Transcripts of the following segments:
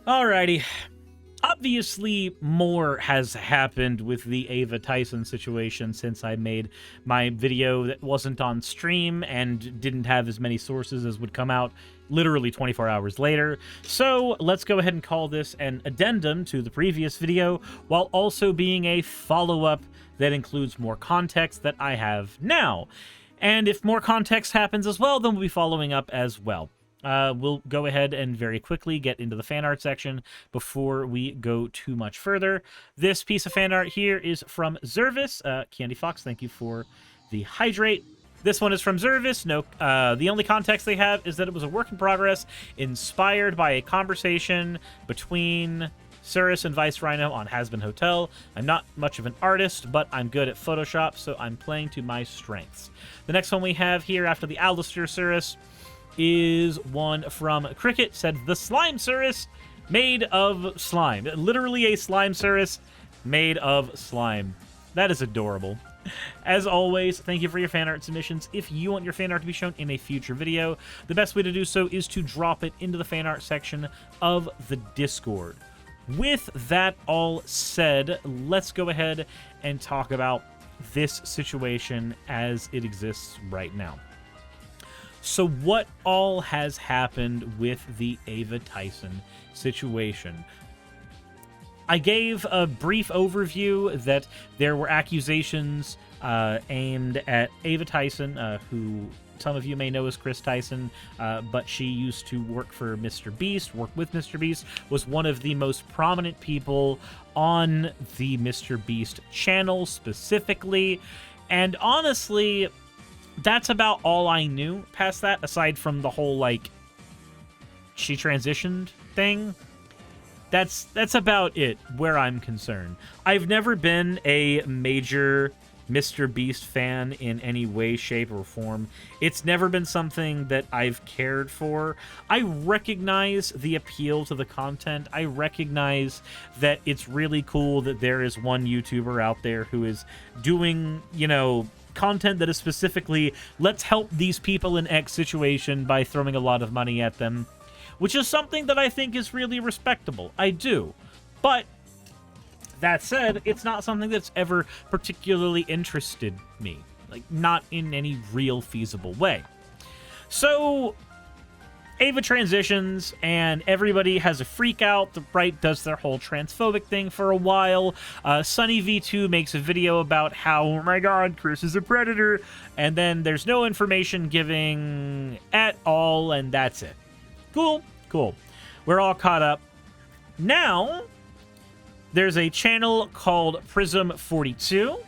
Alrighty. Obviously, more has happened with the Ava Tyson situation since I made my video that wasn't on stream and didn't have as many sources as would come out literally 24 hours later. So let's go ahead and call this an addendum to the previous video, while also being a follow-up that includes more context that I have now. And if more context happens as well, then we'll be following up as well. We'll go ahead and very quickly get into the fan art section before we go too much further. This piece of fan art here is from Zervis. Candy Fox, thank you for the hydrate. This one is from Zervis. No, the only context they have is that it was a work in progress inspired by a conversation between Suris and Vice Rhino on Has Been Hotel. I'm not much of an artist, but I'm good at Photoshop, so I'm playing to my strengths. The next one we have here after the Alistair Suris is one from Cricket. Said, the slime Suris made of slime. Literally a slime Suris made of slime. That is adorable. As always, thank you for your fan art submissions. If you want your fan art to be shown in a future video, the best way to do so is to drop it into the fan art section of the Discord. With that all said, let's go ahead and talk about this situation as it exists right now. So what all has happened with the Ava Tyson situation? I gave a brief overview that there were accusations aimed at Ava Tyson, who some of you may know as Kris Tyson, but she used to work for Mr. Beast, work with Mr. Beast, was one of the most prominent people on the Mr. Beast channel specifically, and honestly, that's about all I knew past that, aside from the whole, like, she transitioned thing. That's about it, where I'm concerned. I've never been a major Mr. Beast fan in any way, shape, or form. It's never been something that I've cared for. I recognize the appeal to the content. I recognize that it's really cool that there is one YouTuber out there who is doing, you know, content that is specifically, let's help these people in X situation by throwing a lot of money at them, which is something that I think is really respectable. I do. But that said, it's not something that's ever particularly interested me. Like, not in any real feasible way. So Ava transitions, and everybody has a freak out. The right does their whole transphobic thing for a while. Sunny V2 makes a video about how, oh my god, Kris is a predator, and then there's no information giving at all, and that's it. Cool, cool. We're all caught up. Now, there's a channel called Prism42.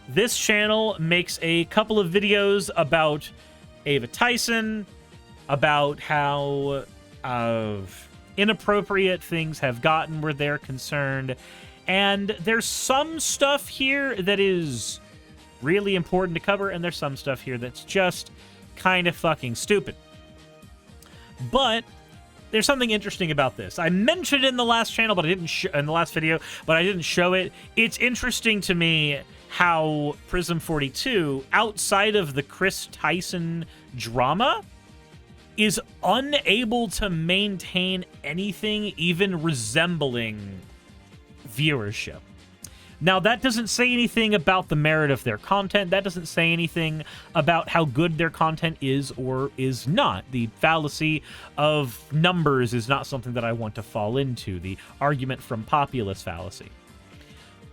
This channel makes a couple of videos about Ava Tyson, about how inappropriate things have gotten where they're concerned. And there's some stuff here that is really important to cover, and there's some stuff here that's just kind of fucking stupid. But there's something interesting about this. I mentioned it in the last channel, but I didn't in the last video, but I didn't show it. It's interesting to me how Prism42, outside of the Kris Tyson drama, is unable to maintain anything even resembling viewership. Now, that doesn't say anything about the merit of their content. That doesn't say anything about how good their content is or is not. The fallacy of numbers is not something that I want to fall into. The argument from populace fallacy.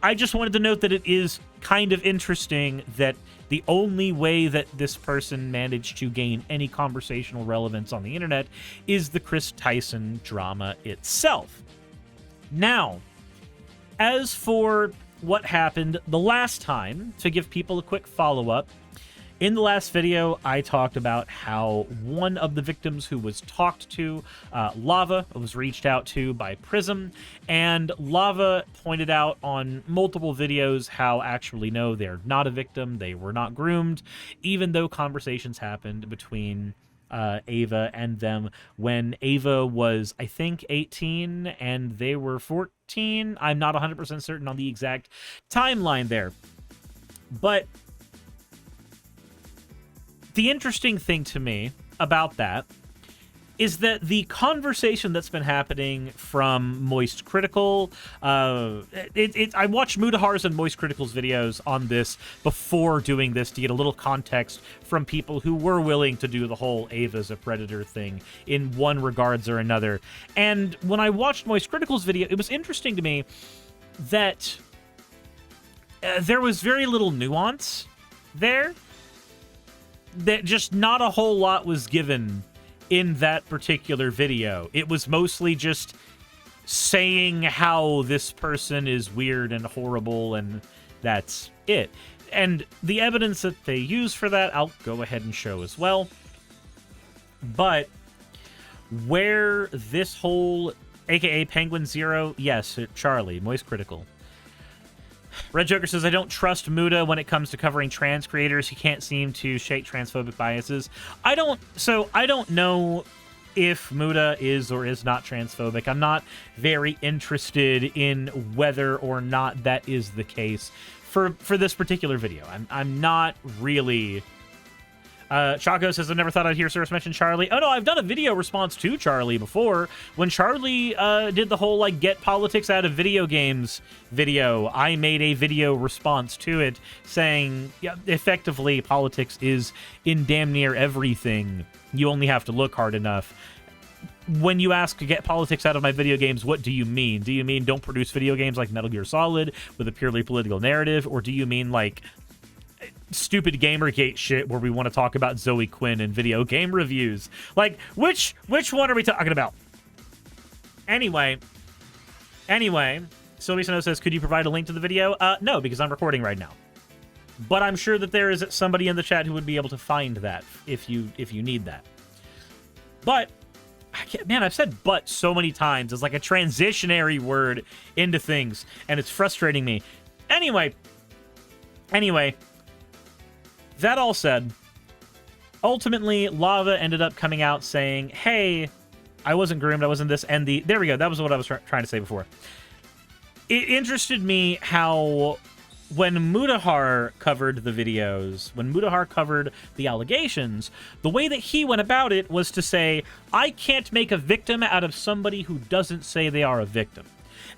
I just wanted to note that it is kind of interesting that the only way that this person managed to gain any conversational relevance on the internet is the Kris Tyson drama itself. Now, as for what happened the last time, to give people a quick follow-up, in the last video, I talked about how one of the victims who was talked to, Lava, was reached out to by Prism, and Lava pointed out on multiple videos how actually, no, they're not a victim, they were not groomed, even though conversations happened between Ava and them when Ava was, I think, 18 and they were 14. I'm not 100% certain on the exact timeline there. But the interesting thing to me about that is that the conversation that's been happening from Moist Critical, I watched Mudahar's and Moist Critical's videos on this before doing this to get a little context from people who were willing to do the whole Ava's a Predator thing in one regards or another. And when I watched Moist Critical's video, it was interesting to me that there was very little nuance there. That just not a whole lot was given in that particular video. It was mostly just saying how this person is weird and horrible, and that's it. And the evidence that they use for that, I'll go ahead and show as well. But where this whole, aka Penguin Zero, yes, Charlie, Moist Critical. Red Joker says, I don't trust Muda when it comes to covering trans creators. He can't seem to shake transphobic biases. I don't know if Muda is or is not transphobic. I'm not very interested in whether or not that is the case for this particular video. I'm not really... Chaco says, I never thought I'd hear Suris mention Charlie. Oh, no, I've done a video response to Charlie before. When Charlie did the whole, like, get politics out of video games video, I made a video response to it saying, yeah, effectively, politics is in damn near everything. You only have to look hard enough. When you ask to get politics out of my video games, what do you mean? Do you mean don't produce video games like Metal Gear Solid with a purely political narrative? Or do you mean, like, stupid Gamergate shit where we want to talk about Zoe Quinn and video game reviews? Like, which one are we talking about? Anyway, Sylvie Snow says, could you provide a link to the video? No, because I'm recording right now. But I'm sure that there is somebody in the chat who would be able to find that if you need that. But, man, I've said but so many times. It's like a transitionary word into things, and it's frustrating me. Anyway, that all said, ultimately, Lava ended up coming out saying, hey, I wasn't groomed, I wasn't this, and there we go, that was what I was trying to say before. It interested me how when Mudahar covered the videos, when Mudahar covered the allegations, the way that he went about it was to say, I can't make a victim out of somebody who doesn't say they are a victim.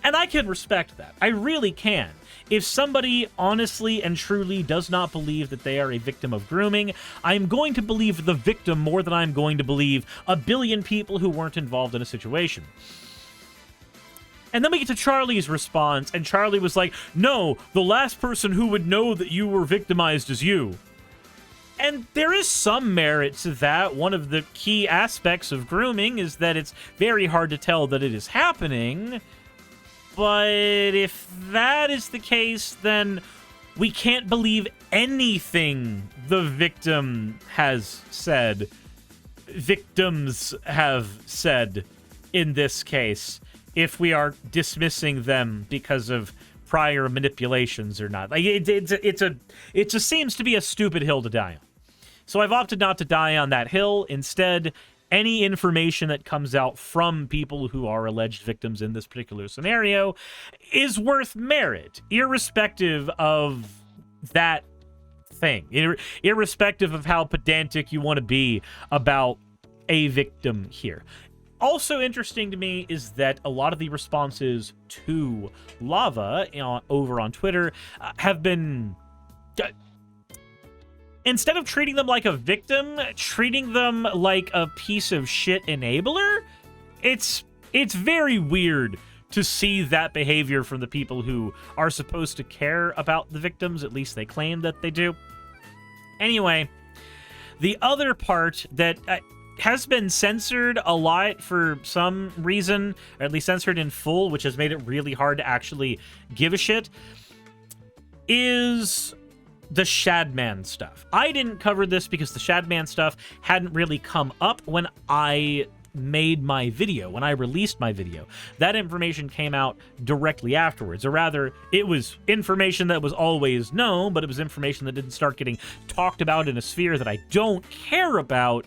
And I can respect that. I really can. If somebody honestly and truly does not believe that they are a victim of grooming, I'm going to believe the victim more than I'm going to believe a billion people who weren't involved in a situation. And then we get to Charlie's response, and Charlie was like, no, the last person who would know that you were victimized is you. And there is some merit to that. One of the key aspects of grooming is that it's very hard to tell that it is happening. But if that is the case, then we can't believe anything the victim has said. Victims have said in this case, if we are dismissing them because of prior manipulations or not. Like it just seems to be a stupid hill to die on. So I've opted not to die on that hill. Instead, any information that comes out from people who are alleged victims in this particular scenario is worth merit, irrespective of that thing, irrespective of how pedantic you want to be about a victim here. Also interesting to me is that a lot of the responses to Lava over on Twitter have been... instead of treating them like a victim, treating them like a piece of shit enabler, it's very weird to see that behavior from the people who are supposed to care about the victims. At least they claim that they do. Anyway, the other part that has been censored a lot for some reason, or at least censored in full, which has made it really hard to actually give a shit, is the Shadman stuff. I didn't cover this because the Shadman stuff hadn't really come up when I made my video, when I released my video. That information came out directly afterwards, or rather, it was information that was always known, but it was information that didn't start getting talked about in a sphere that I don't care about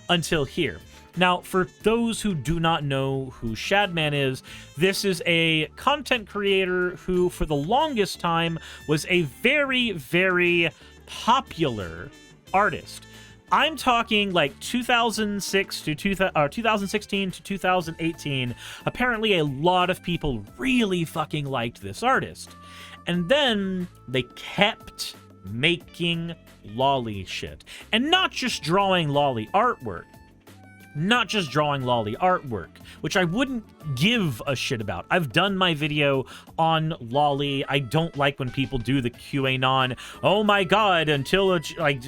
until here. Now, for those who do not know who Shadman is, this is a content creator who, for the longest time, was a very, very popular artist. I'm talking like 2006 to 2016 to 2018. Apparently, a lot of people really fucking liked this artist. And then they kept making lolly shit. And not just drawing lolly artwork. Not just drawing lolly artwork, which I wouldn't give a shit about. I've done my video on lolly. I don't like when people do the QAnon, oh my god, until it's like,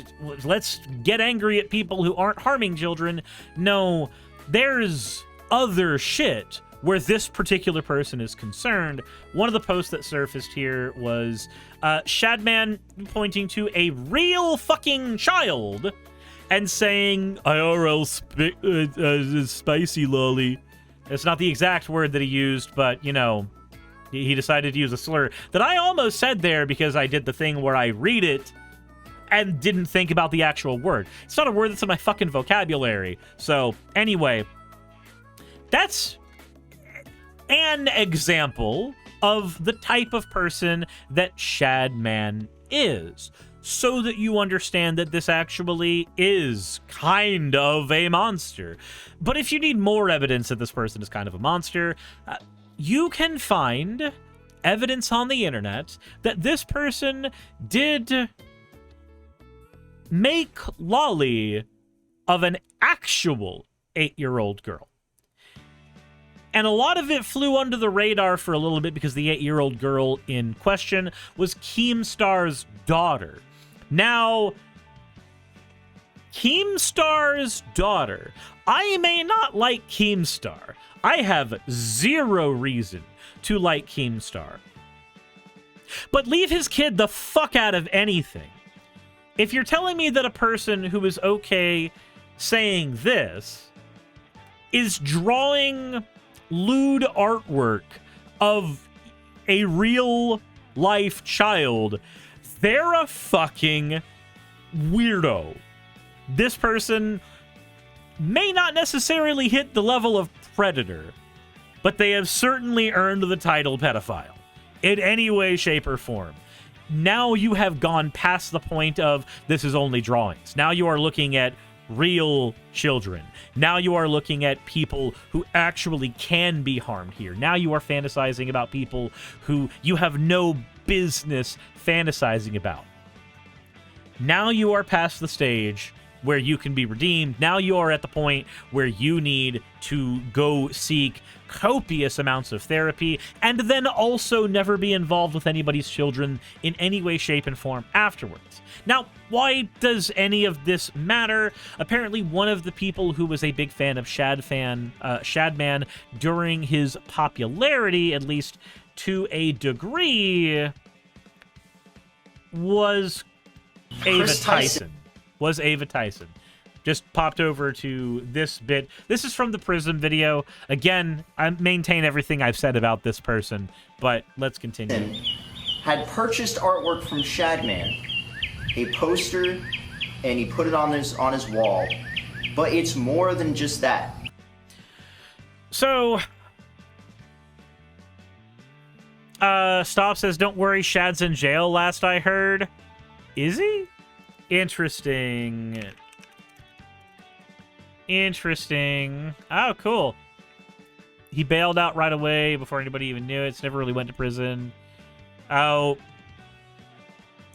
let's get angry at people who aren't harming children. No, there's other shit where this particular person is concerned. One of the posts that surfaced here was Shadman pointing to a real fucking child and saying, IRL spicy lolly. It's not the exact word that he used, but, you know, he decided to use a slur that I almost said there because I did the thing where I read it and didn't think about the actual word. It's not a word that's in my fucking vocabulary. So, anyway, that's an example of the type of person that Shadman is, so that you understand that this actually is kind of a monster. But if you need more evidence that this person is kind of a monster, you can find evidence on the internet that this person did make lolly of an actual 8-year-old girl. And a lot of it flew under the radar for a little bit because the 8-year-old girl in question was Keemstar's daughter. Now, Keemstar's daughter, I may not like Keemstar. I have zero reason to like Keemstar. But leave his kid the fuck out of anything. If you're telling me that a person who is okay saying this is drawing lewd artwork of a real life child, they're a fucking weirdo. This person may not necessarily hit the level of predator, but they have certainly earned the title pedophile in any way, shape, or form. Now you have gone past the point of this is only drawings. Now you are looking at real children. Now you are looking at people who actually can be harmed here. Now you are fantasizing about people who you have no business fantasizing about. Now you are past the stage where you can be redeemed. Now you are at the point where you need to go seek copious amounts of therapy and then also never be involved with anybody's children in any way, shape, and form afterwards. Now, why does any of this matter? Apparently, one of the people who was a big fan of Shadman during his popularity, at least to a degree, was Ava Tyson. Was Ava Tyson. Just popped over to this bit. This is from the Prism video. Again, I maintain everything I've said about this person, but let's continue. Had purchased artwork from Shadman, a poster, and he put it on his wall. But it's more than just that. So, Stop says, don't worry, Shad's in jail last I heard. Is he? Interesting. Interesting. Oh, cool. He bailed out right away before anybody even knew it. Never really went to prison. Oh.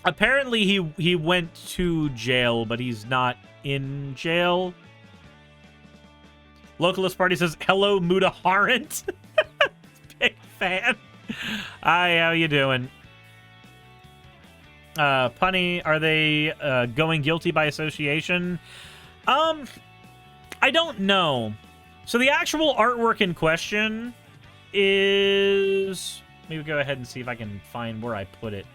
Apparently he went to jail, but he's not in jail. Localist Party says, hello, Mudaharant. Big fan. Hi, how you doing? Punny, are they going guilty by association? I don't know. So the actual artwork in question is... Maybe go ahead and see if I can find where I put it.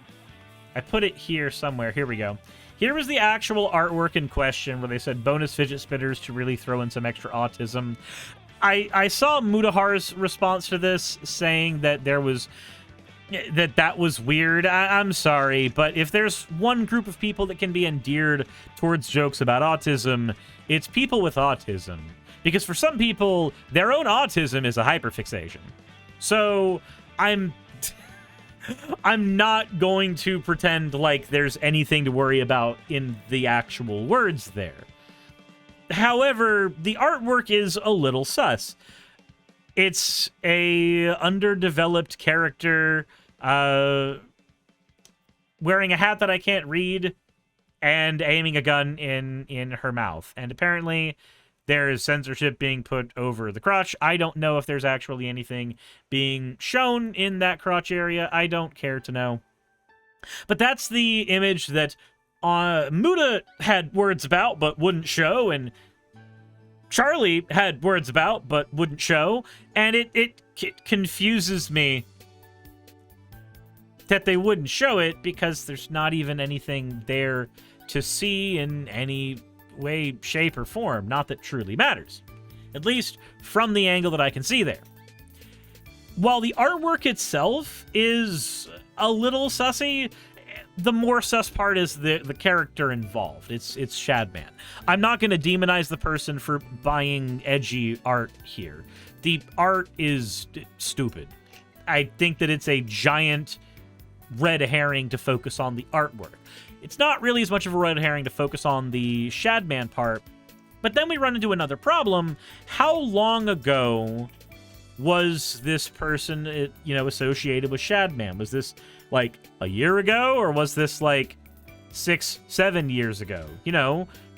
I put it here somewhere. Here we go. Here was the actual artwork in question where they said bonus fidget spinners to really throw in some extra autism. I saw Mudahar's response to this saying that there was... that was weird. I'm sorry, but if there's one group of people that can be endeared towards jokes about autism, it's people with autism. Because for some people, their own autism is a hyperfixation. So I'm not going to pretend like there's anything to worry about in the actual words there. However, the artwork is a little sus. It's a underdeveloped character wearing a hat that I can't read and aiming a gun in her mouth. And apparently there is censorship being put over the crotch. I don't know if there's actually anything being shown in that crotch area. I don't care to know. But that's the image that Muda had words about but wouldn't show, and Charlie had words about but wouldn't show, and it confuses me that they wouldn't show it because there's not even anything there to see in any way, shape, or form. Not that truly matters. At least from the angle that I can see there. While the artwork itself is a little sussy, the more sus part is the character involved. It's Shadman. I'm not going to demonize the person for buying edgy art here. The art is stupid. I think that it's a giant red herring to focus on the artwork. It's not really as much of a red herring to focus on the Shadman part, but then we run into another problem. How long ago was this person, associated with Shadman? Was this like a year ago, or was this like 6-7 years ago?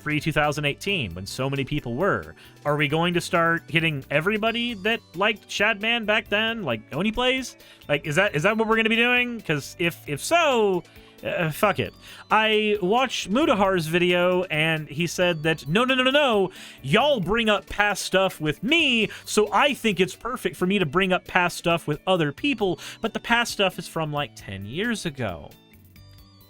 Pre-2018, when so many people were. Are we going to start hitting everybody that liked Shadman back then, like Oni Plays? Like, is that what we're going to be doing? Because if so, fuck it. I watched Mudahar's video, and he said that, no, y'all bring up past stuff with me, so I think it's perfect for me to bring up past stuff with other people, but the past stuff is from like 10 years ago.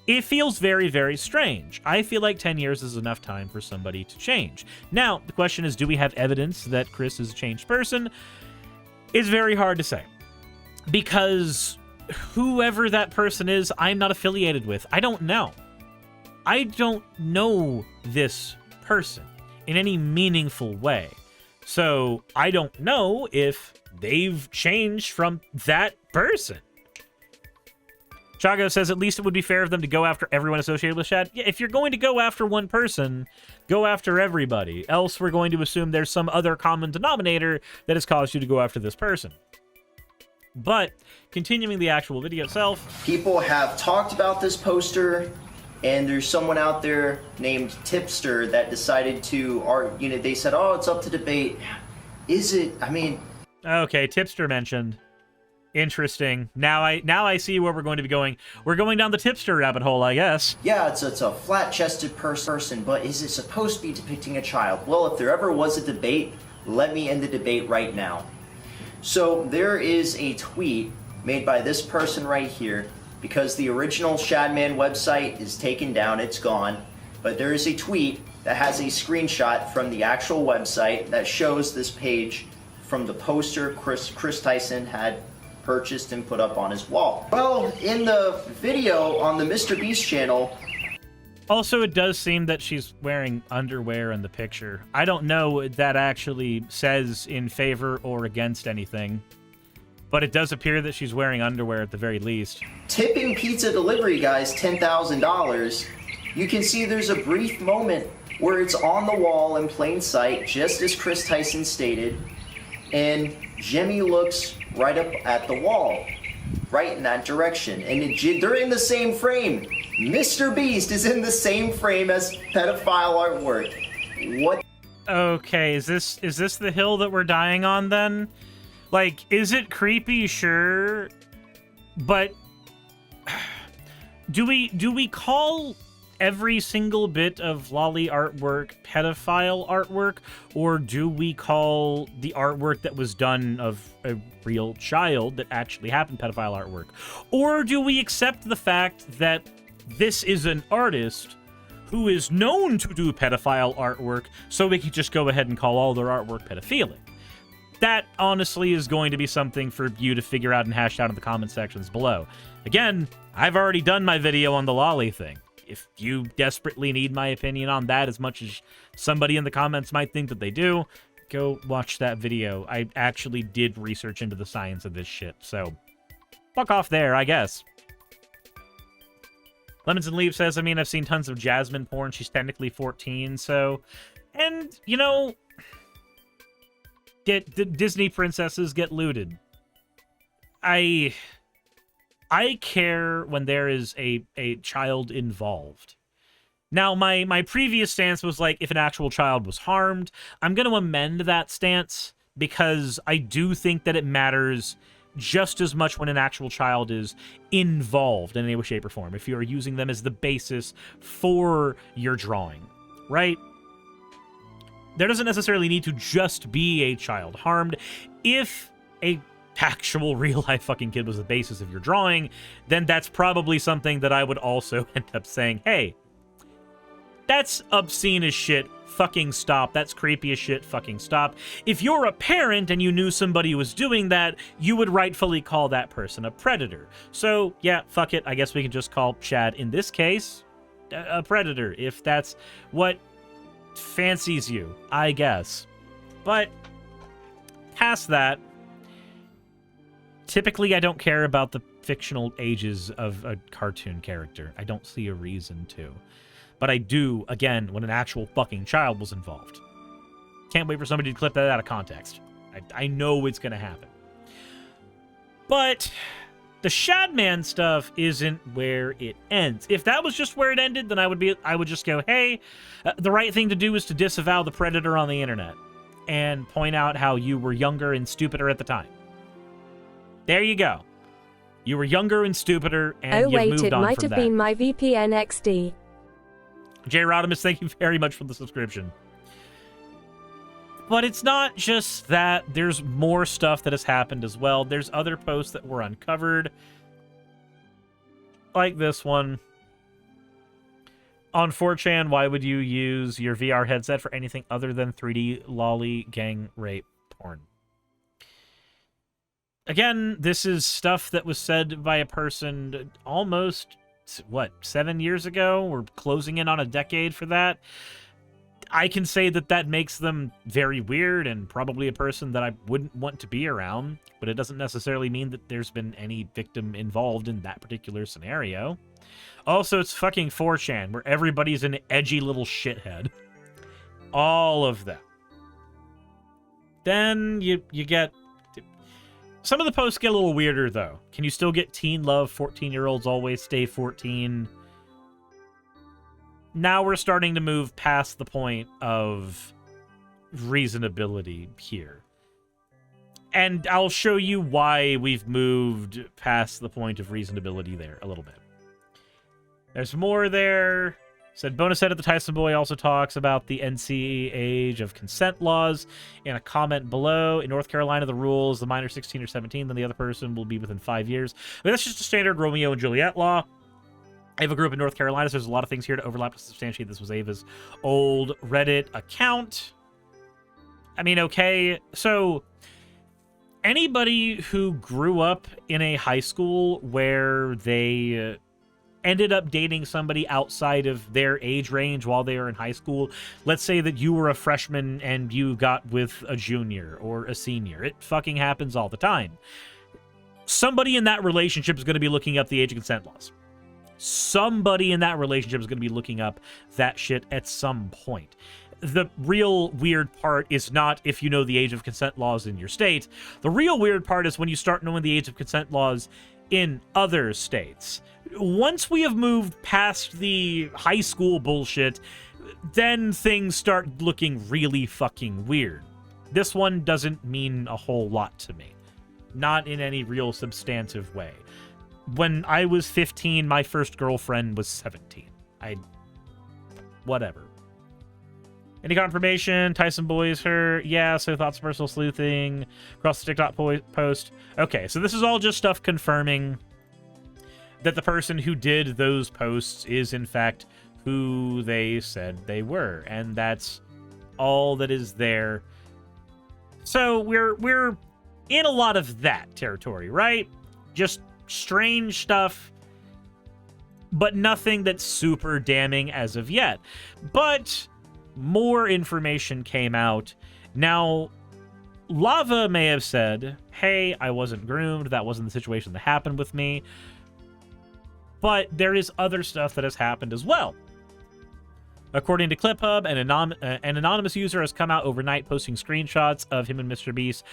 It feels very, very strange. I feel like 10 years is enough time for somebody to change. Now, the question is, do we have evidence that Chris is a changed person? It's very hard to say. Because whoever that person is, I'm not affiliated with. I don't know. I don't know this person in any meaningful way. So I don't know if they've changed from that person. Chago says, at least it would be fair of them to go after everyone associated with Shad. Yeah, if you're going to go after one person, go after everybody. Else we're going to assume there's some other common denominator that has caused you to go after this person. But continuing the actual video itself. People have talked about this poster, and there's someone out there named Tipster that decided to, they said, oh, it's up to debate. Is it? Okay, Tipster mentioned. Interesting. Now I see where we're going to be going. We're going down the tipster rabbit hole, I guess. Yeah, it's a flat-chested person, but is it supposed to be depicting a child? Well, if there ever was a debate, let me end the debate right now. So there is a tweet made by this person right here, because the original Shadman website is taken down, it's gone, but there is a tweet that has a screenshot from the actual website that shows this page from the poster Kris Tyson had purchased and put up on his wall. Well, in the video on the Mr. Beast channel... Also, it does seem that she's wearing underwear in the picture. I don't know what that actually says in favor or against anything, but it does appear that she's wearing underwear at the very least. Tipping pizza delivery guys $10,000. You can see there's a brief moment where it's on the wall in plain sight, just as Kris Tyson stated, and Jimmy looks right up at the wall, right in that direction, and they're in the same frame. Mr. Beast is in the same frame as pedophile artwork. What? Okay, is this the hill that we're dying on then? Like, is it creepy? Sure, but do we call every single bit of lolly artwork pedophile artwork, or do we call the artwork that was done of a real child that actually happened pedophile artwork? Or do we accept the fact that this is an artist who is known to do pedophile artwork, so we can just go ahead and call all their artwork pedophilic? That honestly is going to be something for you to figure out and hash out in the comment sections below. Again, I've already done my video on the lolly thing. If you desperately need my opinion on that as much as somebody in the comments might think that they do, go watch that video. I actually did research into the science of this shit, so fuck off there, I guess. Lemons and Leaves says, I've seen tons of Jasmine porn. She's technically 14, so And, you know, the Disney princesses get looted. I care when there is a child involved. Now, my previous stance was like, if an actual child was harmed, I'm going to amend that stance because I do think that it matters just as much when an actual child is involved in any way, shape, or form, if you are using them as the basis for your drawing, right? There doesn't necessarily need to just be a child harmed. If a actual real-life fucking kid was the basis of your drawing, then that's probably something that I would also end up saying, hey, that's obscene as shit. Fucking stop. That's creepy as shit. Fucking stop. If you're a parent and you knew somebody was doing that, you would rightfully call that person a predator. So, yeah, fuck it. I guess we can just call Chad, in this case, a predator, if that's what fancies you, I guess. But past that, typically I don't care about the fictional ages of a cartoon character. I don't see a reason to. But I do, again, when an actual fucking child was involved. Can't wait for somebody to clip that out of context. I know it's going to happen. But the Shadman stuff isn't where it ends. If that was just where it ended, then I would just go, hey, the right thing to do is to disavow the predator on the internet and point out how you were younger and stupider at the time. There you go. You were younger and stupider, and you've moved on from that. Oh wait, it might have been my VPN XD. J. Rodimus, thank you very much for the subscription. But it's not just that. There's more stuff that has happened as well. There's other posts that were uncovered. Like this one. On 4chan, why would you use your VR headset for anything other than 3D lolly gang rape porn? Again, this is stuff that was said by a person almost... what, 7 years ago? We're closing in on a decade for that. I can say that makes them very weird and probably a person that I wouldn't want to be around, but it doesn't necessarily mean that there's been any victim involved in that particular scenario. Also, it's fucking 4chan, where everybody's an edgy little shithead. All of them. Then you get... Some of the posts get a little weirder, though. Can you still get teen love? 14-year-olds always stay 14. Now we're starting to move past the point of reasonability here. And I'll show you why we've moved past the point of reasonability there a little bit. There's more there. Said bonus head at the Tyson Boy also talks about the NC age of consent laws in a comment below. In North Carolina, the rule is the minor 16 or 17, then the other person will be within 5 years. I mean, that's just a standard Romeo and Juliet law. Ava grew up in North Carolina, so there's a lot of things here to overlap to substantiate. This was Ava's old Reddit account. I mean, okay, so anybody who grew up in a high school where they... ended up dating somebody outside of their age range while they were in high school. Let's say that you were a freshman and you got with a junior or a senior. It fucking happens all the time. Somebody in that relationship is going to be looking up the age of consent laws. Somebody in that relationship is going to be looking up that shit at some point. The real weird part is not if you know the age of consent laws in your state. The real weird part is when you start knowing the age of consent laws in other states. Once we have moved past the high school bullshit, then things start looking really fucking weird. This one doesn't mean a whole lot to me. Not in any real substantive way. When I was 15, my first girlfriend was 17. Whatever. Any confirmation? Tyson Boys her? Yeah, so thoughts of personal sleuthing. Across the TikTok post. Okay, so this is all just stuff confirming that the person who did those posts is, in fact, who they said they were. And that's all that is there. So we're in a lot of that territory, right? Just strange stuff, but nothing that's super damning as of yet. But more information came out. Now, Lava may have said, hey, I wasn't groomed. That wasn't the situation that happened with me. But there is other stuff that has happened as well. According to ClipHub, an anonymous user has come out overnight posting screenshots of him and Mr. Beast.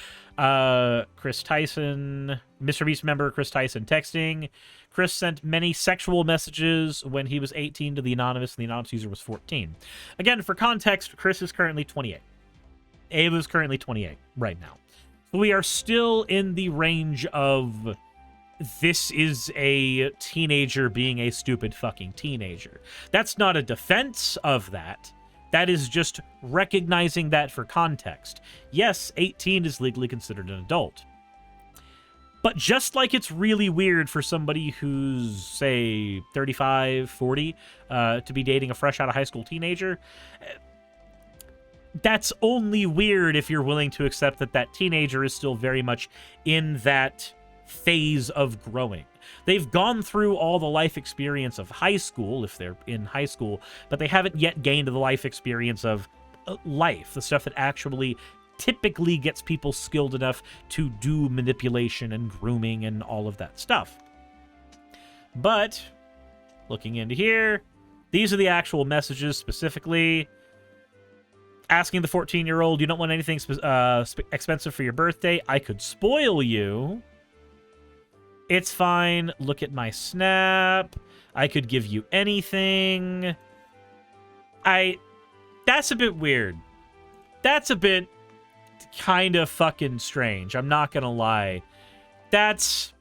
Kris Tyson, Mr. Beast member Kris Tyson texting. Kris sent many sexual messages when he was 18 to the anonymous, and the anonymous user was 14. Again, for context, Kris is currently 28. Ava is currently 28 right now. So we are still in the range of this is a teenager being a stupid fucking teenager. That's not a defense of that. That is just recognizing that for context. Yes, 18 is legally considered an adult. But just like it's really weird for somebody who's, say, 35, 40, to be dating a fresh out of high school teenager, that's only weird if you're willing to accept that that teenager is still very much in that phase of growing. They've gone through all the life experience of high school, if they're in high school, but they haven't yet gained the life experience of life, the stuff that actually typically gets people skilled enough to do manipulation and grooming and all of that stuff. But looking into here, these are the actual messages specifically. Asking the 14-year-old, you don't want anything expensive for your birthday? I could spoil you. It's fine. Look at my snap. I could give you anything. That's a bit weird. That's a bit kind of fucking strange. I'm not gonna lie. That's...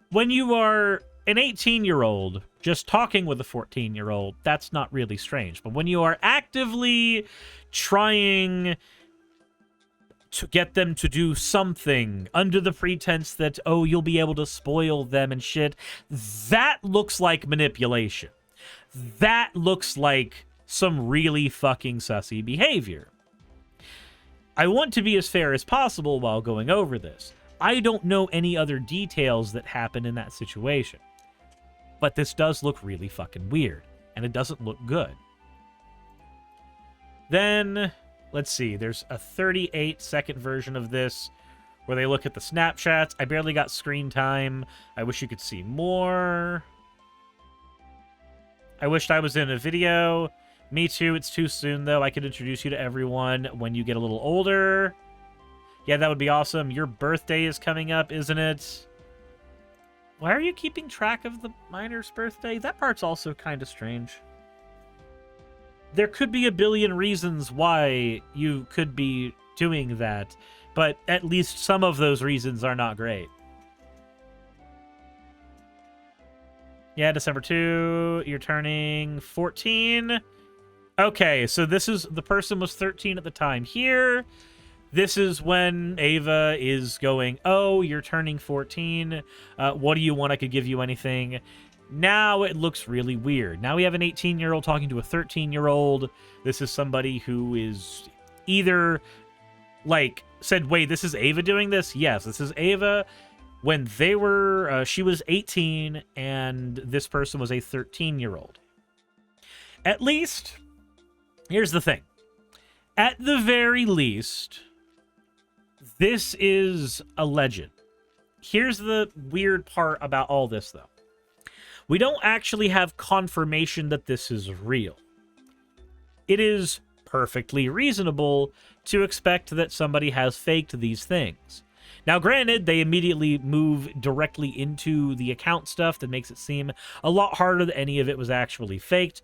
When you are an 18-year-old just talking with a 14-year-old, that's not really strange. But when you are actively trying to get them to do something under the pretense that, oh, you'll be able to spoil them and shit, that looks like manipulation. That looks like some really fucking sussy behavior. I want to be as fair as possible while going over this. I don't know any other details that happen in that situation. But this does look really fucking weird, and it doesn't look good. Then, let's see, there's a 38-second version of this where they look at the Snapchats. I barely got screen time. I wish you could see more. I wished I was in a video. Me too, it's too soon, though. I could introduce you to everyone when you get a little older. Yeah, that would be awesome. Your birthday is coming up, isn't it? Why are you keeping track of the minor's birthday? That part's also kind of strange. There could be a billion reasons why you could be doing that, but at least some of those reasons are not great. Yeah, December 2, you're turning 14. Okay, so this is, the person was 13 at the time here. This is when Ava is going, oh, you're turning 14. What do you want? I could give you anything. Now it looks really weird. Now we have an 18-year-old talking to a 13-year-old. This is somebody who is either, like, said, wait, this is Ava doing this? Yes, this is Ava. When they were, she was 18, and this person was a 13-year-old. At least, here's the thing. At the very least, this is alleged. Here's the weird part about all this, though. We don't actually have confirmation that this is real. It is perfectly reasonable to expect that somebody has faked these things. Now, granted, they immediately move directly into the account stuff that makes it seem a lot harder that any of it was actually faked.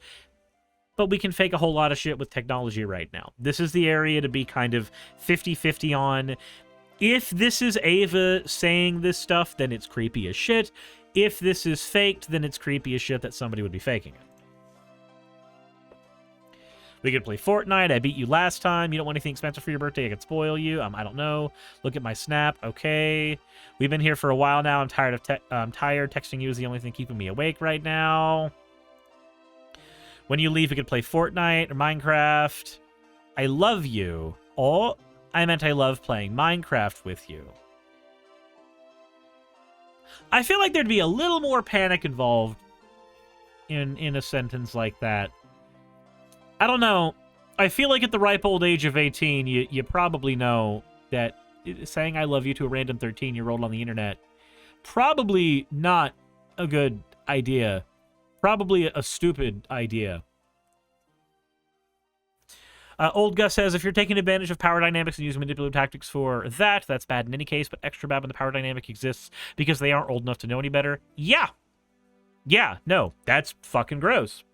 But we can fake a whole lot of shit with technology right now. This is the area to be kind of 50-50 on. If this is Ava saying this stuff, then it's creepy as shit. If this is faked, then it's creepy as shit that somebody would be faking it. We could play Fortnite. I beat you last time. You don't want anything expensive for your birthday. I could spoil you. I don't know. Look at my snap. Okay. We've been here for a while now. I'm tired of texting you is the only thing keeping me awake right now. When you leave, we could play Fortnite or Minecraft. I love you. Oh, I meant I love playing Minecraft with you. I feel like there'd be a little more panic involved in a sentence like that. I don't know. I feel like at the ripe old age of 18, you probably know that saying I love you to a random 13-year-old on the internet, probably not a good idea. Probably a stupid idea. Old Gus says, if you're taking advantage of power dynamics and using manipulative tactics for that, that's bad in any case, but extra bad when the power dynamic exists because they aren't old enough to know any better. Yeah. Yeah, no, that's fucking gross.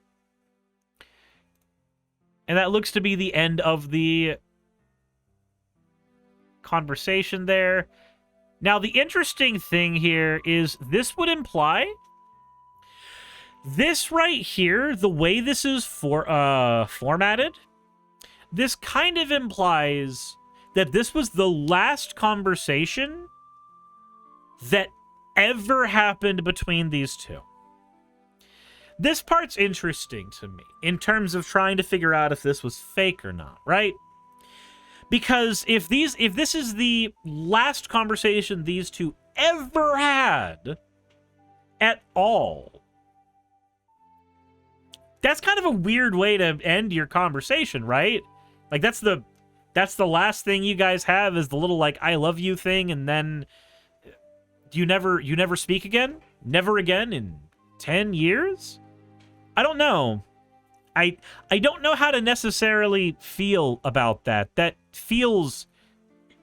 And that looks to be the end of the conversation there. Now, the interesting thing here is this would imply this right here, the way this is formatted, this kind of implies that this was the last conversation that ever happened between these two. This part's interesting to me in terms of trying to figure out if this was fake or not, right? Because if this is the last conversation these two ever had at all, that's kind of a weird way to end your conversation, right? Like that's the last thing you guys have is the little like I love you thing, and then you never speak again? Never again in 10 years? I don't know. I don't know how to necessarily feel about that. That feels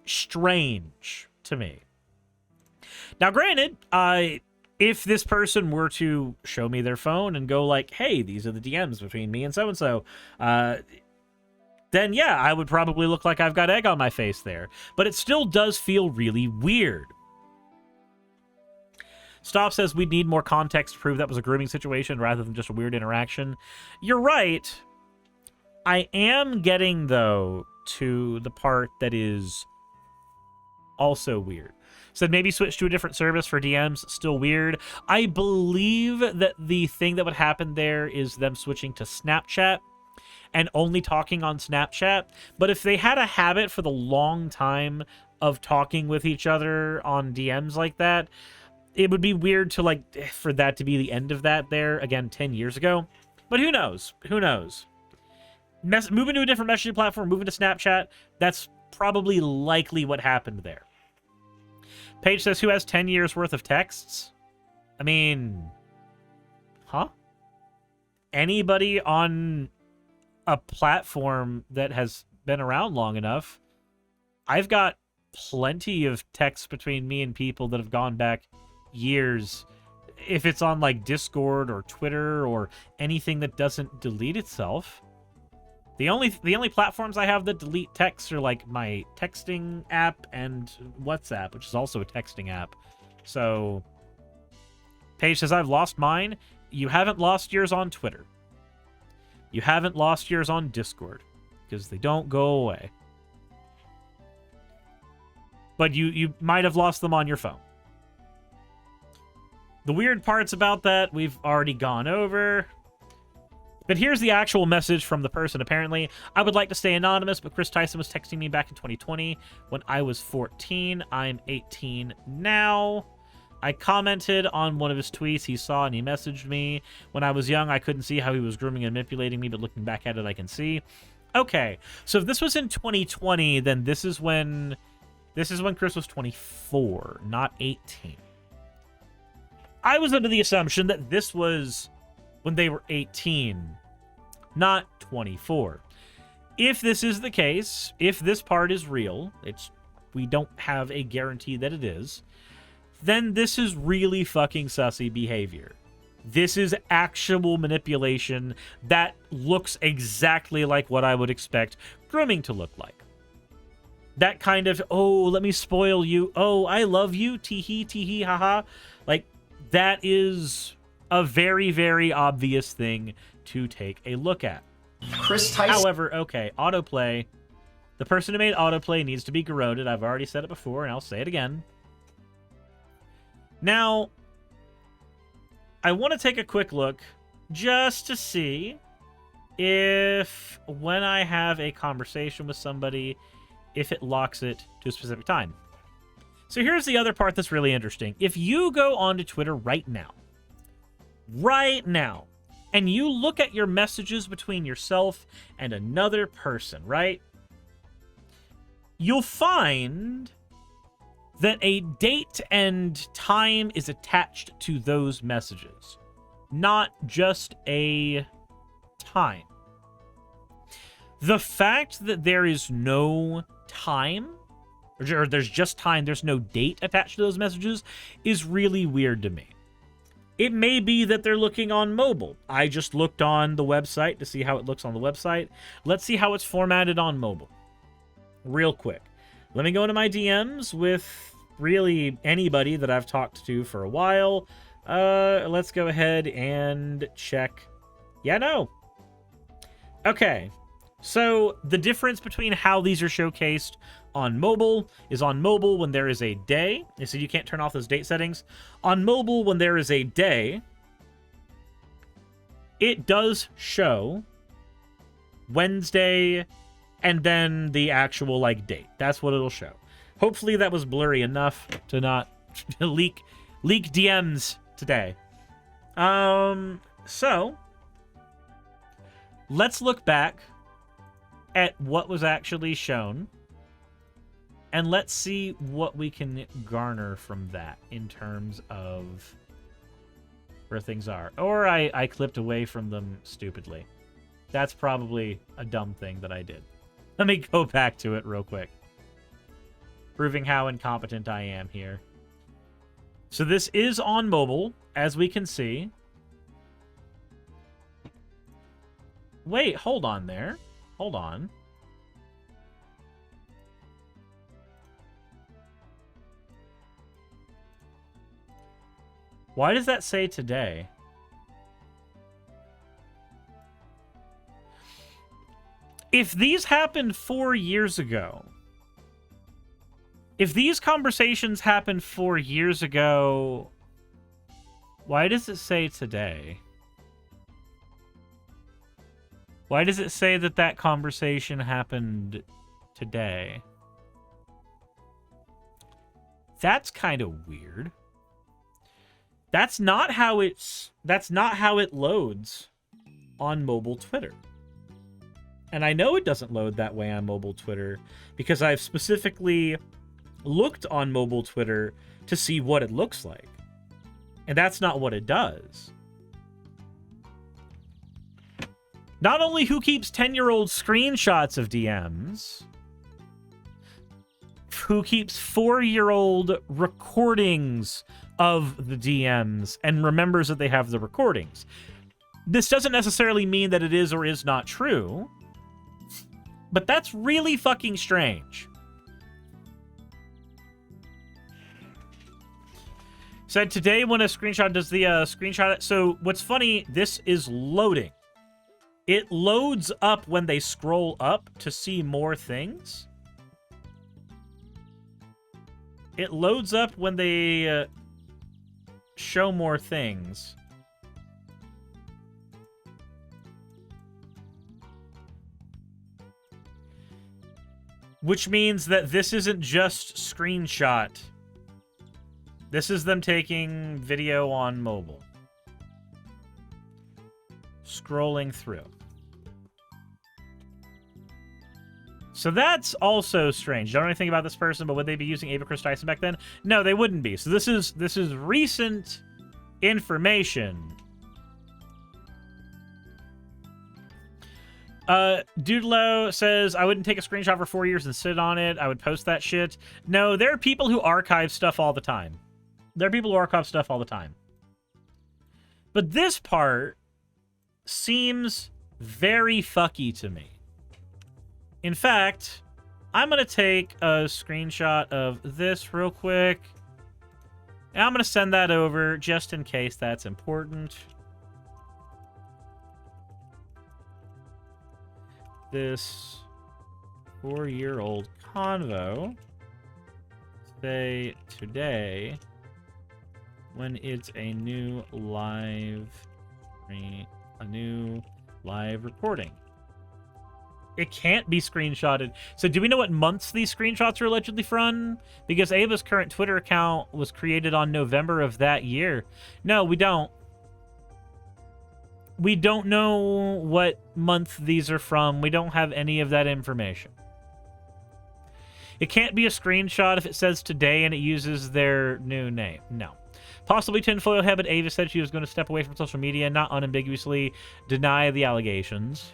strange to me. Now, granted, if this person were to show me their phone and go like, hey, these are the DMs between me and so-and-so, then yeah, I would probably look like I've got egg on my face there. But it still does feel really weird. Stop says we'd need more context to prove that was a grooming situation rather than just a weird interaction. You're right. I am getting, though, to the part that is also weird. Said maybe switch to a different service for DMs. Still weird. I believe that the thing that would happen there is them switching to Snapchat and only talking on Snapchat. But if they had a habit for the long time of talking with each other on DMs like that, it would be weird to, like, for that to be the end of that there, again, 10 years ago. But who knows? Who knows? Moving to a different messaging platform, moving to Snapchat, that's probably likely what happened there. Paige says, who has 10 years worth of texts? I mean, huh? Anybody on a platform that has been around long enough. I've got plenty of texts between me and people that have gone back years, if it's on like Discord or Twitter or anything that doesn't delete itself. The only platforms I have that delete texts are like my texting app and WhatsApp, which is also a texting app. So Paige says, I've lost mine. You haven't lost yours on Twitter. You haven't lost yours on Discord because they don't go away. But you might have lost them on your phone. The weird parts about that, we've already gone over. But here's the actual message from the person, apparently. I would like to stay anonymous, but Kris Tyson was texting me back in 2020 when I was 14. I'm 18 now. I commented on one of his tweets he saw, and he messaged me. When I was young, I couldn't see how he was grooming and manipulating me, but looking back at it, I can see. Okay, so if this was in 2020, then this is when Kris was 24, not 18. I was under the assumption that this was when they were 18, not 24. If this is the case, if this part is real, we don't have a guarantee that it is, then this is really fucking sussy behavior. This is actual manipulation that looks exactly like what I would expect grooming to look like. That kind of, oh, let me spoil you. Oh, I love you. Tee-hee, haha. Like, that is a very, very obvious thing to take a look at. Kris Tyson. However, okay, autoplay. The person who made autoplay needs to be garroted. I've already said it before, and I'll say it again. Now, I want to take a quick look just to see if when I have a conversation with somebody, if it locks it to a specific time. So here's the other part that's really interesting. If you go onto Twitter right now, and you look at your messages between yourself and another person, right? You'll find that a date and time is attached to those messages, not just a time. The fact that there is no time, or there's just time, there's no date attached to those messages, is really weird to me. It may be that they're looking on mobile. I just looked on the website to see how it looks on the website. Let's see how it's formatted on mobile. Real quick. Let me go into my DMs with really anybody that I've talked to for a while. Let's go ahead and check. Yeah, no. Okay. So the difference between how these are showcased on mobile is on mobile when there is a day. So you can't turn off those date settings. On mobile, when there is a day, it does show Wednesday and then the actual like date. That's what it'll show. Hopefully that was blurry enough to not leak DMs today. So let's look back at what was actually shown, and let's see what we can garner from that in terms of where things are. Or I clipped away from them stupidly. That's probably a dumb thing that I did. Let me go back to it real quick. Proving how incompetent I am here. So this is on mobile, as we can see. Wait, hold on there. Hold on. Why does that say today? If these happened 4 years ago, if these conversations happened 4 years ago, why does it say today? Why does it say that that conversation happened today? That's kind of weird. That's not how it loads on mobile Twitter. And I know it doesn't load that way on mobile Twitter because I've specifically looked on mobile Twitter to see what it looks like. And that's not what it does. Not only who keeps 10-year-old screenshots of DMs, who keeps 4-year-old recordings of the DMs and remembers that they have the recordings. This doesn't necessarily mean that it is or is not true, but that's really fucking strange. Said today when a screenshot does the screenshot. So what's funny, this is loading. It loads up when they scroll up to see more things. It loads up when they show more things. Which means that this isn't just screenshot. This is them taking video on mobile. Scrolling through. So that's also strange. Don't know anything about this person, but would they be using Ava Kris Tyson back then? No, they wouldn't be. So this is recent information. Doodlo says, I wouldn't take a screenshot for 4 years and sit on it. I would post that shit. No, there are people who archive stuff all the time. There are people who archive stuff all the time. But this part seems very fucky to me. In fact, I'm going to take a screenshot of this real quick. And I'm going to send that over just in case that's important. This 4-year-old convo. Say today when it's a new live recording. It can't be screenshotted. So do we know what months these screenshots are allegedly from? Because Ava's current Twitter account was created on November of that year. No, we don't. We don't know what month these are from. We don't have any of that information. It can't be a screenshot if it says today and it uses their new name. No. Possibly tinfoil head, but Ava said she was going to step away from social media and not unambiguously deny the allegations.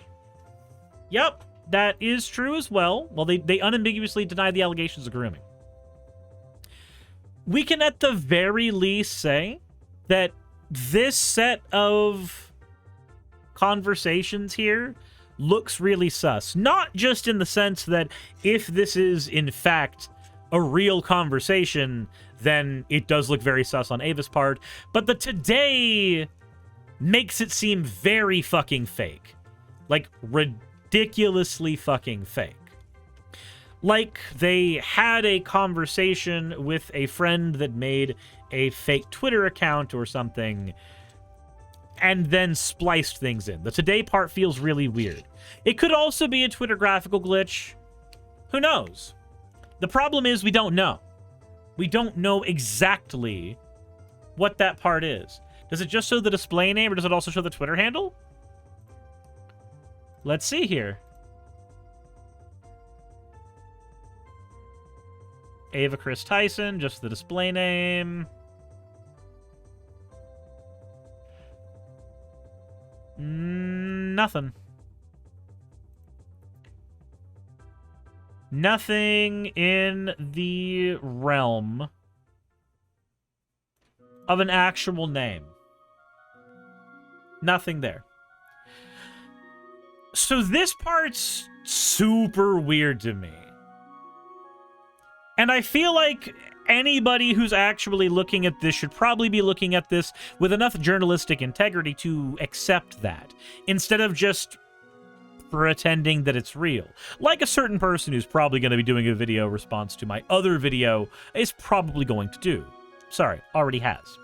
Yep. that is true as well. Well, they unambiguously denied the allegations of grooming. We can at the very least say that this set of conversations here looks really sus. Not just in the sense that if this is, in fact, a real conversation, then it does look very sus on Ava's part, but the today makes it seem very fucking fake. Like, ridiculously fucking fake. Like, they had a conversation with a friend that made a fake Twitter account or something, and then spliced things in. The today part feels really weird. It could also be a Twitter graphical glitch. Who knows? The problem is we don't know. We don't know exactly what that part is. Does it just show the display name, or does it also show the Twitter handle? Let's see here. Ava Kris Tyson, just the display name. Nothing. Nothing in the realm of an actual name. Nothing there. So this part's super weird to me. And I feel like anybody who's actually looking at this should probably be looking at this with enough journalistic integrity to accept that, instead of just pretending that it's real. Like a certain person who's probably going to be doing a video response to my other video is probably going to do. Sorry, already has.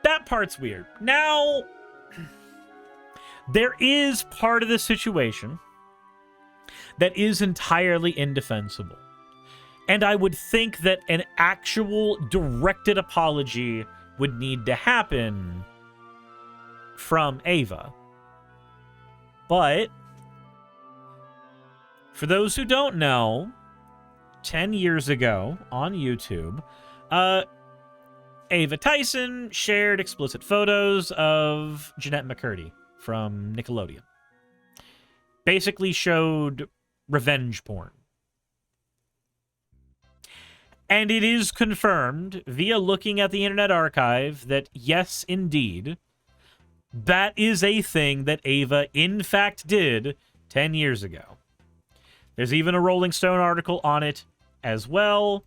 That part's weird. Now, there is part of the situation that is entirely indefensible. And I would think that an actual directed apology would need to happen from Ava. But for those who don't know, 10 years ago on YouTube, Ava Tyson shared explicit photos of Jeanette McCurdy from Nickelodeon. Basically showed revenge porn. And it is confirmed via looking at the Internet Archive that yes, indeed, that is a thing that Ava in fact did 10 years ago. There's even a Rolling Stone article on it as well,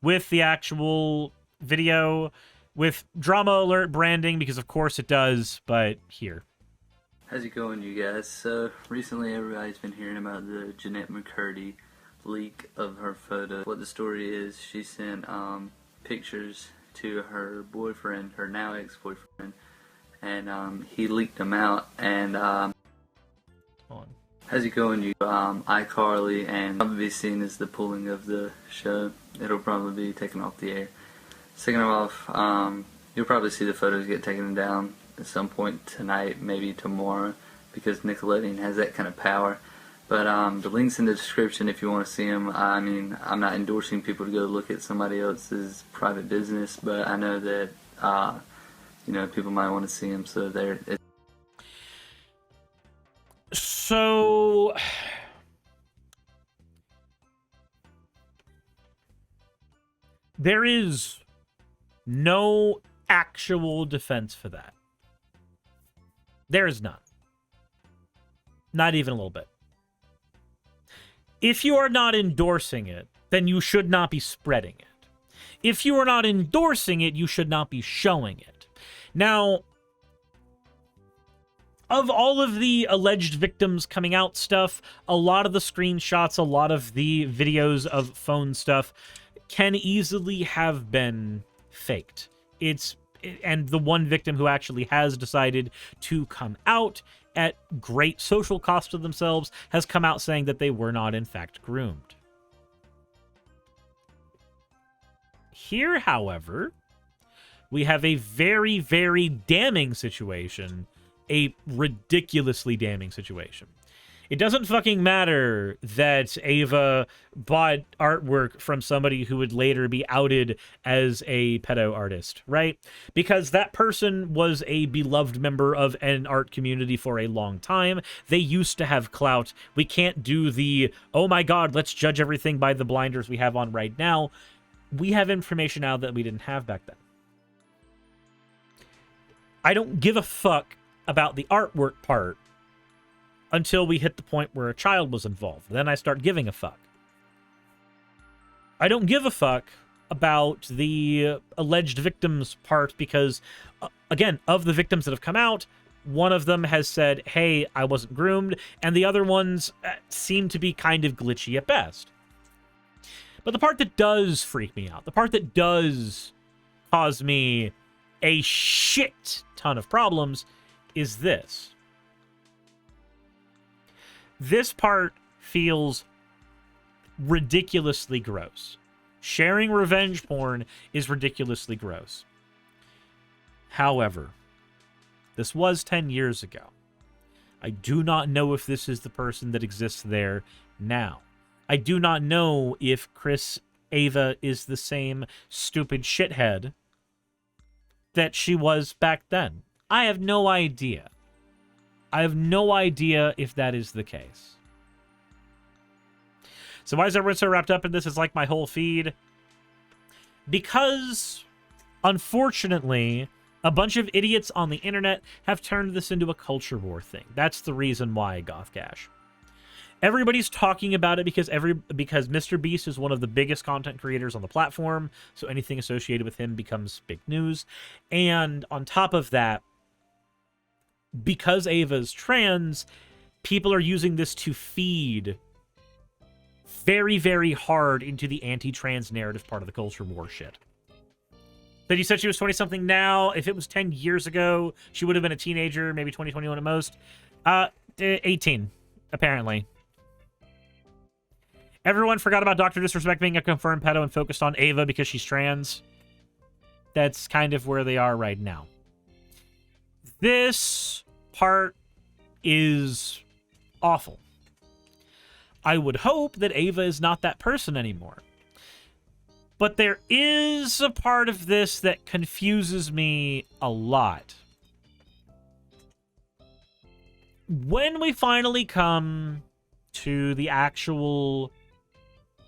with the actual video, with drama alert branding, because of course it does, but here. How's it going, you guys? So, recently everybody's been hearing about the Jeanette McCurdy leak of her photo. What the story is, she sent pictures to her boyfriend, her now ex-boyfriend, and he leaked them out, and how's it going, you iCarly, and probably seen as the pulling of the show. It'll probably be taken off the air. Second off, you'll probably see the photos get taken down at some point tonight, maybe tomorrow, because Nickelodeon has that kind of power. But the link's in the description if you want to see them. I mean, I'm not endorsing people to go look at somebody else's private business, but I know that you know, people might want to see them, so there. So there is no actual defense for that. There is none. Not even a little bit. If you are not endorsing it, then you should not be spreading it. If you are not endorsing it, you should not be showing it. Now, of all of the alleged victims coming out stuff, a lot of the screenshots, a lot of the videos of phone stuff can easily have been faked. And the one victim who actually has decided to come out at great social cost to themselves has come out saying that they were not in fact groomed. Here, however, we have a very, very damning situation, a ridiculously damning situation. It doesn't fucking matter that Ava bought artwork from somebody who would later be outed as a pedo artist, right? Because that person was a beloved member of an art community for a long time. They used to have clout. We can't do the, oh my god, let's judge everything by the blinders we have on right now. We have information now that we didn't have back then. I don't give a fuck about the artwork part until we hit the point where a child was involved. Then I start giving a fuck. I don't give a fuck about the alleged victims part because, again, of the victims that have come out, one of them has said, hey, I wasn't groomed, and the other ones seem to be kind of glitchy at best. But the part that does freak me out, the part that does cause me a shit ton of problems, is this. This part feels ridiculously gross. Sharing revenge porn is ridiculously gross. However, this was 10 years ago. I do not know if this is the person that exists there now. I do not know if Ava is the same stupid shithead that she was back then. I have no idea. I have no idea if that is the case. So why is everyone so wrapped up in this? It's like my whole feed. Because, unfortunately, a bunch of idiots on the internet have turned this into a culture war thing. That's the reason why, Gothcash. Everybody's talking about it because Mr. Beast is one of the biggest content creators on the platform, so anything associated with him becomes big news. And on top of that, because Ava's trans, people are using this to feed very, very hard into the anti-trans narrative part of the culture war shit. That you said she was 20-something now. If it was 10 years ago, she would have been a teenager, maybe 20, 21 at most. 18, apparently. Everyone forgot about Dr. Disrespect being a confirmed pedo and focused on Ava because she's trans. That's kind of where they are right now. This part is awful. I would hope that Ava is not that person anymore. But there is a part of this that confuses me a lot. When we finally come to the actual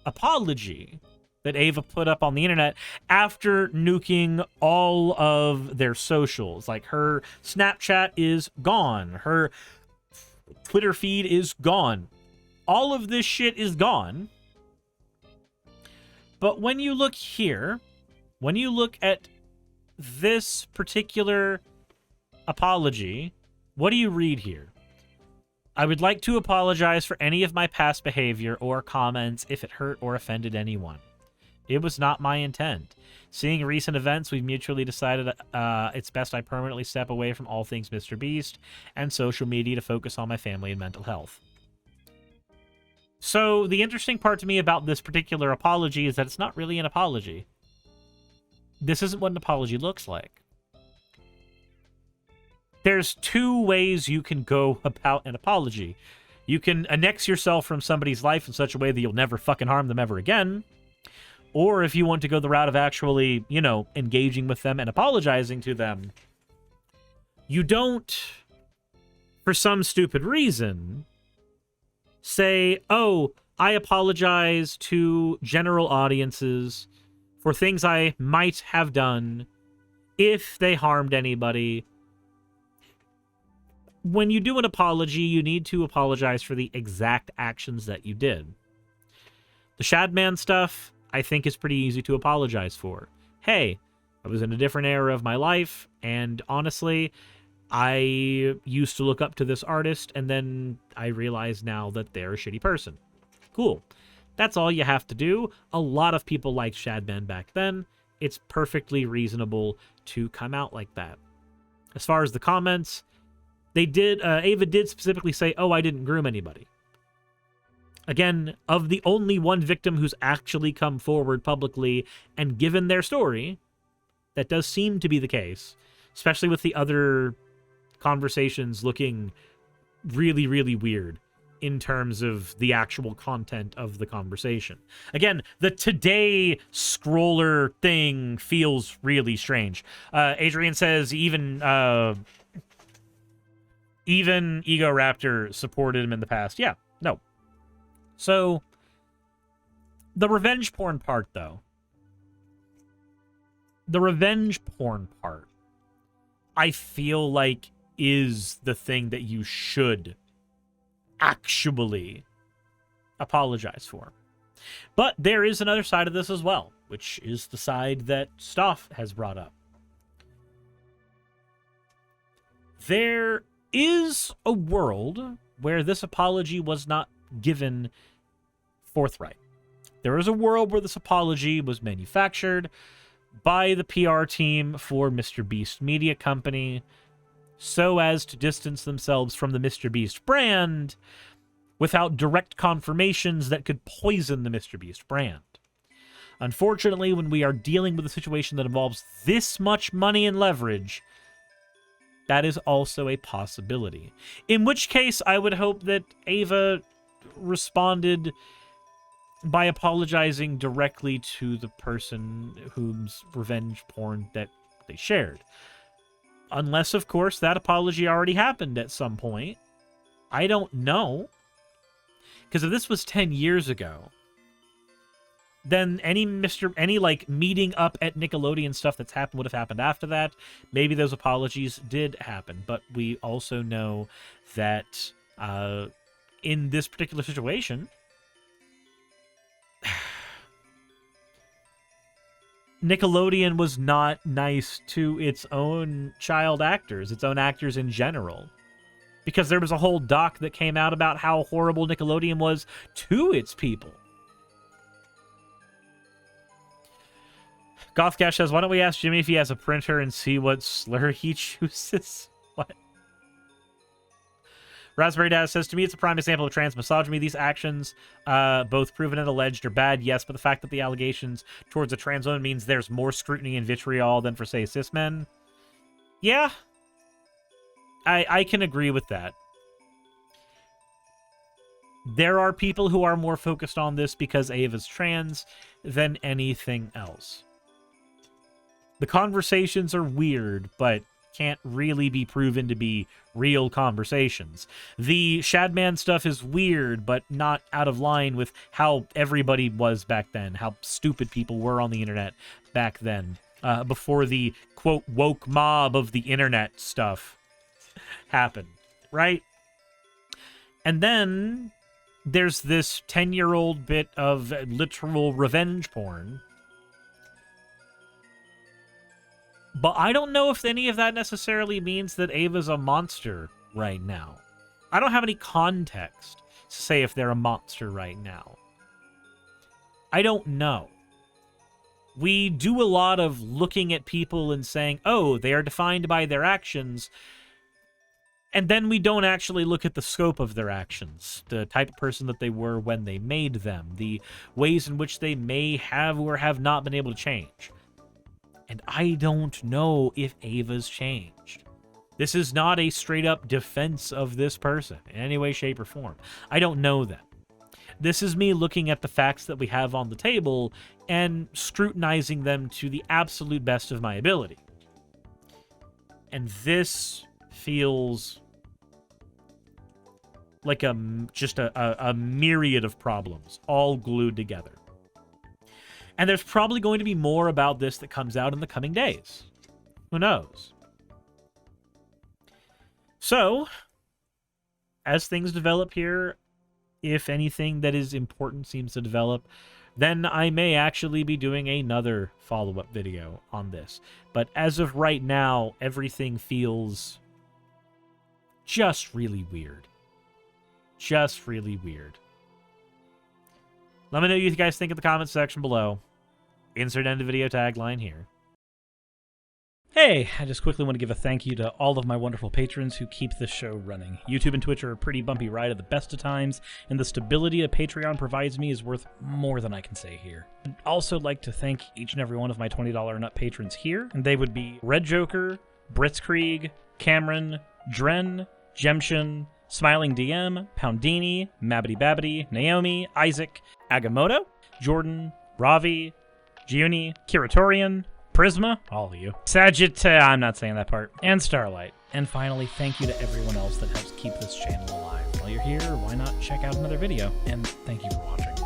apology that Ava put up on the internet after nuking all of their socials. Like, her Snapchat is gone. Her Twitter feed is gone. All of this shit is gone. But when you look here, when you look at this particular apology, what do you read here? I would like to apologize for any of my past behavior or comments if it hurt or offended anyone. It was not my intent. Seeing recent events, we've mutually decided it's best I permanently step away from all things Mr. Beast and social media to focus on my family and mental health. So the interesting part to me about this particular apology is that it's not really an apology. This isn't what an apology looks like. There's two ways you can go about an apology. You can annex yourself from somebody's life in such a way that you'll never fucking harm them ever again. Or if you want to go the route of actually, you know, engaging with them and apologizing to them, you don't, for some stupid reason, say, oh, I apologize to general audiences for things I might have done if they harmed anybody. When you do an apology, you need to apologize for the exact actions that you did. The shadman stuff, I think, is pretty easy to apologize for. Hey, I was in a different era of my life, and honestly, I used to look up to this artist, and then I realize now that they're a shitty person. Cool. That's all you have to do. A lot of people liked Shadman back then. It's perfectly reasonable to come out like that. As far as the comments, Ava did specifically say, oh, I didn't groom anybody. Again, of the only one victim who's actually come forward publicly and given their story, that does seem to be the case, especially with the other conversations looking really, really weird. in terms of the actual content of the conversation. Again, the today scroller thing feels really strange. Adrian says even Ego Raptor supported him in the past. Yeah, no. So, the revenge porn part, though. The revenge porn part, I feel like, is the thing that you should actually apologize for. But there is another side of this as well, which is the side that Stoff has brought up. There is a world where this apology was not given forthright. There is a world where this apology was manufactured by the PR team for Mr. Beast Media Company so as to distance themselves from the Mr. Beast brand without direct confirmations that could poison the Mr. Beast brand. Unfortunately, when we are dealing with a situation that involves this much money and leverage, that is also a possibility. In which case, I would hope that Ava responded by apologizing directly to the person whose revenge porn that they shared. Unless, of course, that apology already happened at some point. I don't know. Because if this was 10 years ago, then any like meeting up at Nickelodeon stuff that's happened would have happened after that. Maybe those apologies did happen, but we also know that in this particular situation, Nickelodeon was not nice to its own child actors, its own actors in general. Because there was a whole doc that came out about how horrible Nickelodeon was to its people. Gothcash says, why don't we ask Jimmy if he has a printer and see what slur he chooses? What? Raspberry Dad says, to me, it's a prime example of trans misogyny. These actions, both proven and alleged, are bad, yes, but the fact that the allegations towards a trans woman means there's more scrutiny and vitriol than for, say, cis men. Yeah. I can agree with that. There are people who are more focused on this because Ava's trans than anything else. The conversations are weird, but can't really be proven to be real conversations. The Shadman stuff is weird, but not out of line with how everybody was back then, how stupid people were on the internet back then, before the, quote, woke mob of the internet stuff happened, right? And then there's this 10-year-old bit of literal revenge porn. But I don't know if any of that necessarily means that Ava's a monster right now. I don't have any context to say if they're a monster right now. I don't know. We do a lot of looking at people and saying, oh, they are defined by their actions, and then we don't actually look at the scope of their actions, the type of person that they were when they made them, the ways in which they may have or have not been able to change. And I don't know if Ava's changed. This is not a straight-up defense of this person in any way, shape, or form. I don't know that. This is me looking at the facts that we have on the table and scrutinizing them to the absolute best of my ability. And this feels like just a myriad of problems all glued together. And there's probably going to be more about this that comes out in the coming days. Who knows? So, as things develop here, if anything that is important seems to develop, then I may actually be doing another follow-up video on this. But as of right now, everything feels just really weird. Just really weird. Let me know what you guys think in the comments section below. Insert end of video tagline here. Hey, I just quickly want to give a thank you to all of my wonderful patrons who keep this show running. YouTube and Twitch are a pretty bumpy ride at the best of times, and the stability that Patreon provides me is worth more than I can say here. I'd also like to thank each and every one of my $20 and up patrons here, and they would be Red Joker, Britzkrieg, Cameron, Dren, Jemshin, Smiling DM, Poundini, Mabbity Babbity, Naomi, Isaac, Agamotto, Jordan, Ravi, Giuni, Kiratorian, Prisma, all of you, I'm not saying that part, and Starlight. And finally, thank you to everyone else that helps keep this channel alive. While you're here, why not check out another video? And thank you for watching.